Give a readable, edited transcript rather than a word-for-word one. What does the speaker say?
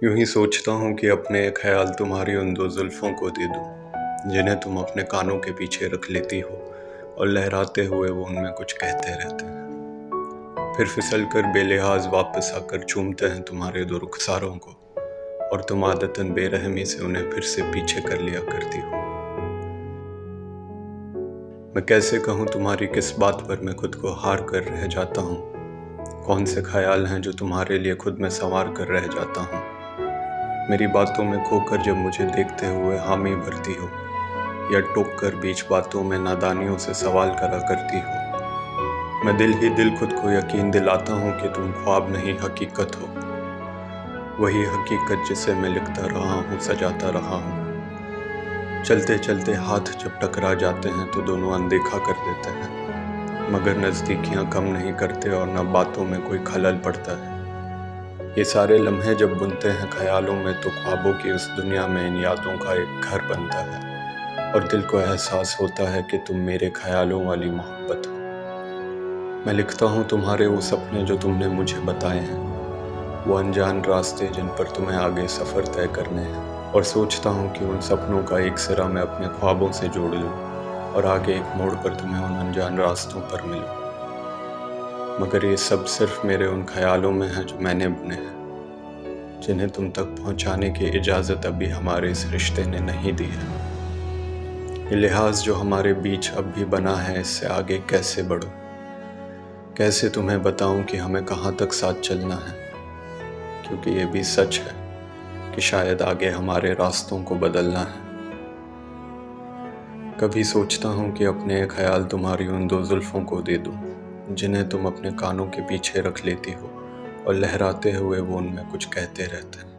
यूं ही सोचता हूँ कि अपने ये ख्याल तुम्हारी उन दो जुल्फ़ों को दे दूँ जिन्हें तुम अपने कानों के पीछे रख लेती हो और लहराते हुए वो उनमें कुछ कहते रहते हैं। फिर फिसल कर बेलिहाज वापस आकर चूमते हैं तुम्हारे दो रुखसारों को और तुम आदतन बेरहमी से उन्हें फिर से पीछे कर लिया करती हो। मैं कैसे कहूँ तुम्हारी किस बात पर मैं खुद को हार कर रह जाता हूँ। कौन से ख्याल हैं जो तुम्हारे लिए खुद में संवार कर रह जाता हूँ। मेरी बातों में खोकर जब मुझे देखते हुए हामी भरती हो या टोक कर बीच बातों में नादानियों से सवाल करा करती हो। मैं दिल ही दिल खुद को यकीन दिलाता हूँ कि तुम ख्वाब नहीं हकीकत हो, वही हकीकत जिसे मैं लिखता रहा हूँ, सजाता रहा हूँ। चलते चलते हाथ जब टकरा जाते हैं तो दोनों अनदेखा कर देते हैं, मगर नज़दीकियाँ कम नहीं करते और न बातों में कोई खलल पड़ता है। ये सारे लम्हे जब बुनते हैं ख्यालों में तो ख्वाबों की उस दुनिया में इन यादों का एक घर बनता है और दिल को एहसास होता है कि तुम मेरे ख्यालों वाली मोहब्बत हो। मैं लिखता हूँ तुम्हारे वो सपने जो तुमने मुझे बताए हैं, वो अनजान रास्ते जिन पर तुम्हें आगे सफ़र तय करने हैं, और सोचता हूँ कि उन सपनों का एक सिरा मैं अपने ख्वाबों से जोड़ लूँ और आगे एक मोड़ पर तुम्हें उन अनजान रास्तों पर मिलूँ। मगर ये सब सिर्फ मेरे उन ख्यालों में है जो मैंने बुने हैं, जिन्हें तुम तक पहुंचाने की इजाज़त अभी हमारे इस रिश्ते ने नहीं दी है। ये लिहाज जो हमारे बीच अब भी बना है, इससे आगे कैसे बढ़ूं, कैसे तुम्हें बताऊं कि हमें कहाँ तक साथ चलना है, क्योंकि ये भी सच है कि शायद आगे हमारे रास्तों को बदलना है। कभी सोचता हूँ कि अपने ख्याल तुम्हारी उन दो जुल्फ़ों को दे दूँ जिन्हें तुम अपने कानों के पीछे रख लेती हो और लहराते हुए वो उनमें कुछ कहते रहते हैं।